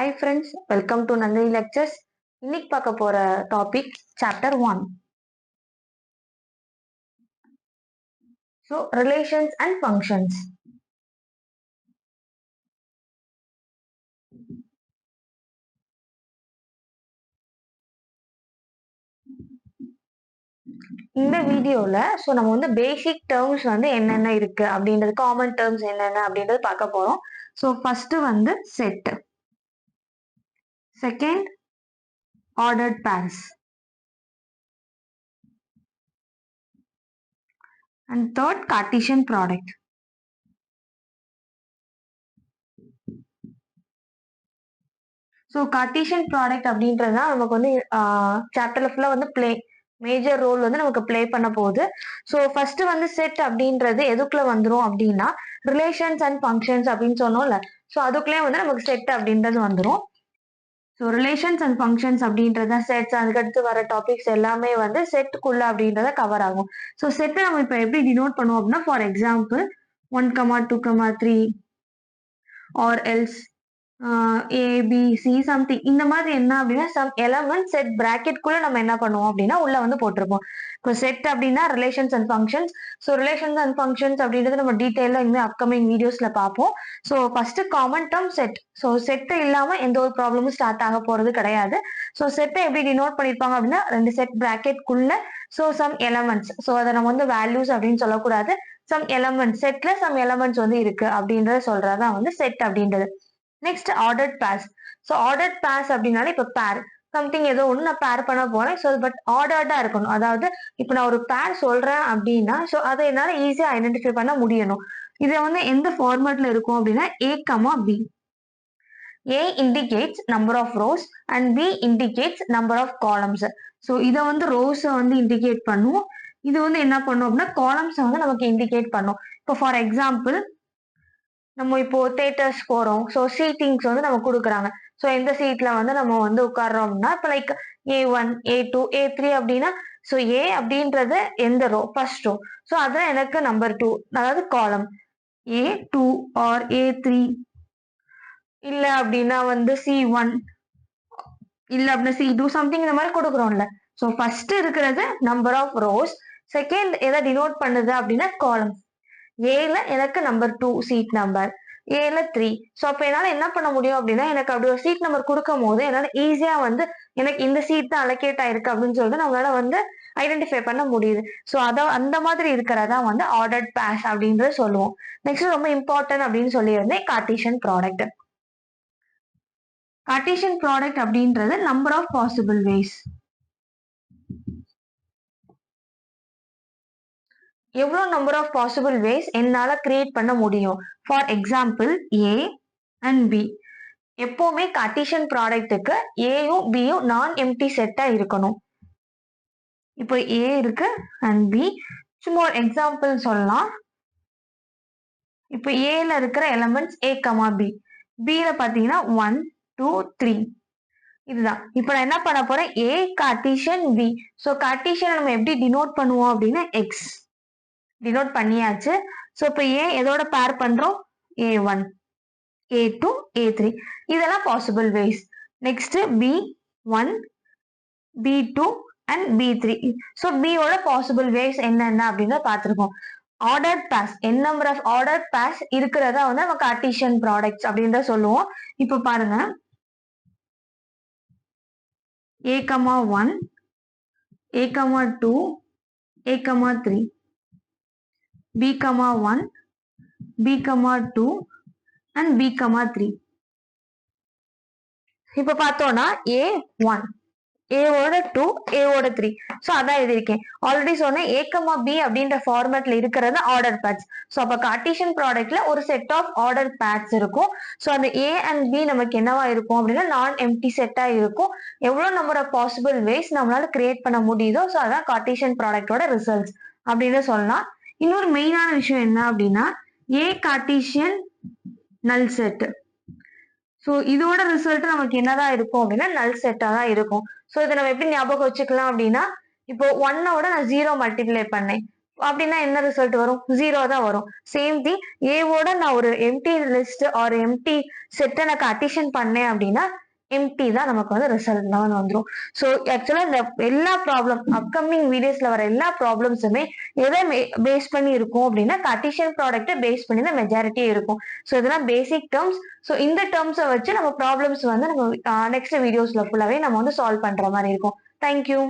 Hi friends, welcome to Nandini Lectures. இன்னைக்கு பார்க்க போற topic chapter 1. So relations and functions. இந்த வீடியோல நம்ம வந்து பேசிக் டேர்ம்ஸ் வந்து என்னென்ன இருக்கு அப்படின்றது, காமன் டேர்ம்ஸ் என்னென்ன அப்படின்றது பார்க்க போறோம். ஸோ ஃபர்ஸ்ட் வந்து set, second ordered pairs, and third Cartesian product. So Cartesian product அப்படின்றது தான் நமக்கு வந்து சாப்டர்ல ஃபுல்லாக வந்து மேஜர் ரோல் வந்து நமக்கு ப்ளே பண்ண போகுது. ஸோ ஃபர்ஸ்ட் வந்து செட் அப்படின்றது எதுக்குள்ள வந்துடும் அப்படின்னா ரிலேஷன்ஸ் அண்ட் ஃபங்க்ஷன்ஸ் அப்படின்னு சொன்னோம்ல, ஸோ அதுக்குள்ளே வந்து நமக்கு செட் அப்படின்றது வந்துடும். ஸோ ரிலேஷன்ஸ் அண்ட் ஃபங்க்ஷன்ஸ் அப்படின்றத செட்ஸ், அதுக்கடுத்து வர டாபிக்ஸ் எல்லாமே வந்து செட்டுக்குள்ள அப்படின்றத கவர் ஆகும். ஸோ செட்டை நம்ம இப்போ எப்படி டினோட் பண்ணுவோம் அப்படின்னா, for example 1,2,3 or else ABC something இந்த மாதிரி என்ன அப்படின்னா சம் எலமெண்ட் செட் பிராக்கெட் குள்ள நம்ம என்ன பண்ணுவோம் அப்படின்னா உள்ள வந்து போட்டிருப்போம். இப்போ செட் அப்படின்னா relations and functions. So relations and functions அப்படின்றது நம்ம டீட்டெயிலாக இனிமேல் அப்கமிங் வீடியோஸ்ல பார்ப்போம். So first common term set. So set இல்லாம எந்த ஒரு ப்ராப்ளமும் ஸ்டார்ட் ஆக போறது கிடையாது. ஸோ செட்டை எப்படி டினோட் பண்ணிருப்பாங்க அப்படின்னா ரெண்டு செட் பிராக்கெட் குள்ள ஸோ சம் எலமெண்ட்ஸ். ஸோ அதை நம்ம வந்து வேல்யூஸ் அப்படின்னு சொல்லக்கூடாது, சம் எலமெண்ட்ஸ், செட்ல சம் எலமெண்ட்ஸ் வந்து இருக்கு அப்படின்றத சொல்றதுதான் வந்து செட் அப்படின்றது. Next ordered pairs. So ordered pairs அப்படின்னாலே இப்போ பேர் சம்திங் ஏதோ ஒன்று நான் பேர் பண்ண போறேன். ஸோ பட் ஆர்டர்டா இருக்கணும். அதாவது இப்போ நான் ஒரு பேர் சொல்றேன் அப்படின்னா ஸோ அதை என்னால் ஈஸியாக ஐடென்டிஃபை பண்ண முடியணும். இதை வந்து எந்த ஃபார்மேட்ல இருக்கும் அப்படின்னா A, B. A indicates number of rows and B indicates number of columns. So இதை வந்து ரோஸை வந்து இண்டிகேட் பண்ணும், இது வந்து என்ன பண்ணும் அப்படின்னா காலம்ஸை வந்து நமக்கு இண்டிகேட் பண்ணும். இப்போ ஃபார் எக்ஸாம்பிள் நம்ம இப்போ தேட்டர்ஸ் போறோம். ஸோ சீட்டிங்ஸ் வந்து நம்ம கொடுக்குறாங்க. ஸோ எந்த சீட்ல வந்து நம்ம வந்து உட்கார்றோம்னா இப்போ லைக் A1, A2, A3 அப்படின்னா ஸோ A அப்படின்றது எந்த ரோ, ஃபர்ஸ்ட் ரோ. ஸோ அதுல எனக்கு நம்பர் 2, அதாவது காலம் A2 ஆர் A3 இல்ல அப்படின்னா வந்து C1 இல்ல அப்படின்னா C2 சம்திங் இந்த மாதிரி கொடுக்குறோம்ல. ஸோ ஃபர்ஸ்ட் இருக்கிறது நம்பர் ஆஃப் ரோஸ், செகண்ட் எதை டினோட் பண்ணுது அப்படின்னா காலம். ஏல எனக்கு நம்பர் 2 சீட் நம்பர், ஏல 3. ஸோ அப்போ என்னால் என்ன பண்ண முடியும் அப்படின்னா எனக்கு அப்படி ஒரு சீட் நம்பர் கொடுக்கும் போது என்னால் ஈஸியா வந்து எனக்கு இந்த சீட் தான் அலோகேட் ஆயிருக்கு அப்படின்னு சொல்லிட்டு நம்மளால வந்து ஐடென்டிஃபை பண்ண முடியுது. ஸோ அதை அந்த மாதிரி இருக்கிறதா வந்து ஆர்டர்ட் பேர்ஸ் அப்படின்றது சொல்லுவோம். நெக்ஸ்ட் ரொம்ப இம்பார்ட்டன்ட் அப்படின்னு சொல்லியிருந்தேன் கார்டீசியன் ப்ராடக்ட். கார்டீசியன் ப்ராடக்ட் அப்படின்றது நம்பர் ஆஃப் பாசிபிள் வேஸ். எவ்வளோ நம்பர் ஆஃப் பாசிபிள் வேஸ் என்னால கிரியேட் பண்ண முடியும். For example A and B. எப்பவுமே கார்டீசியன் ப்ராடக்ட்டுக்கு ஏயும் பியும் நான் எம்டி செட்டா இருக்கணும். இப்போ A இருக்கு அண்ட் B. சும்மா ஒரு எக்ஸாம்பிள் சொல்லலாம். இப்போ ஏல இருக்கிற எலமெண்ட்ஸ் A, B. Bல பாத்தீங்கன்னா 1, 2, 3 இதுதான். இப்போ நான் என்ன பண்ண போறேன், A Cartesian B. So Cartesian நம்ம எப்படி டினோட் பண்ணுவோம் அப்படின்னா X டினோட் பண்ணியாச்சு. ஸோ இப்போ A எதோட பேர் பண்றோம், A1, A2, A3 இதெல்லாம் possible ways. Next B1, B2 and B3. So B ஓட பாசிபிள் வேஸ் என்னென்ன அப்படின்னு பார்த்துருக்கோம். Ordered pairs, n number of ordered pairs இருக்கிறதா வந்து நம்ம கார்டீசியன் ப்ராடக்ட்ஸ் அப்படின்னு சொல்லுவோம். இப்போ பாருங்க A1, A2, A3, B1, B2 and B3. இப்ப பார்த்தோம்னா A1, A-ஓட 2, A-ஓட 3. ஸோ அதான் எழுதியிருக்கேன். ஆல்ரெடி சொன்னேன் A, B அப்படின்ற ஃபார்மேட்ல இருக்கிறது ஆர்டர் பேர்ஸ். ஸோ அப்ப கார்டீசியன் ப்ராடக்ட்ல ஒரு செட் ஆஃப் ஆர்டர் பேர்ஸ் இருக்கும். ஸோ அந்த A அண்ட் B நமக்கு என்னவா இருக்கும் அப்படின்னா நான் எம்டி செட்டா இருக்கும். எவ்வளவு நம்பர் ஆஃப் பாசிபிள் வேஸ் நம்மளால கிரியேட் பண்ண முடியுதோ ஸோ அதான் கார்டீசியன் ப்ராடக்டோட ரிசல்ட்ஸ் அப்படின்னு சொல்லலாம். இன்னொரு மெயினான விஷயம் என்ன அப்படின்னா A கார்டீசியன் நல் செட். ஸோ இதோட ரிசல்ட் நமக்கு என்னதான் இருக்கும் அப்படின்னா நல் செட்டா தான் இருக்கும். ஸோ இதை நம்ம எப்படி ஞாபகம் வச்சுக்கலாம் அப்படின்னா இப்போ 1ஓட நான் 0 மல்டிப்ளை பண்ணேன், அப்படின்னா என்ன ரிசல்ட் வரும்? 0 தான் வரும். சேம் திங் ஏவோட நான் ஒரு எம்டி லிஸ்ட் ஆர் எம்டி செட்டை நான் அடிஷன் பண்ணேன் அப்படின்னா எம்டி தான் நமக்கு வந்து ரிசல்ட் தான் வந்துரும். ஸோ ஆக்சுவலா இந்த எல்லா ப்ராப்ளம் அப்கமிங் வீடியோஸ்ல வர எல்லா ப்ராப்ளம்ஸுமே எதை பேஸ் பண்ணி இருக்கும் அப்படின்னா கட்டிஷன் ப்ராடக்ட்டை பேஸ் பண்ணி தான் மெஜாரிட்டி இருக்கும். ஸோ இதெல்லாம் பேசிக் டேர்ம்ஸ். ஸோ இந்த டேர்ம்ஸை வச்சு நம்ம ப்ராப்ளம்ஸ் வந்து நம்ம நெக்ஸ்ட் வீடியோஸ்ல ஃபுல்லாவே நம்ம வந்து சால்வ் பண்ற மாதிரி இருக்கும். தேங்க்யூ.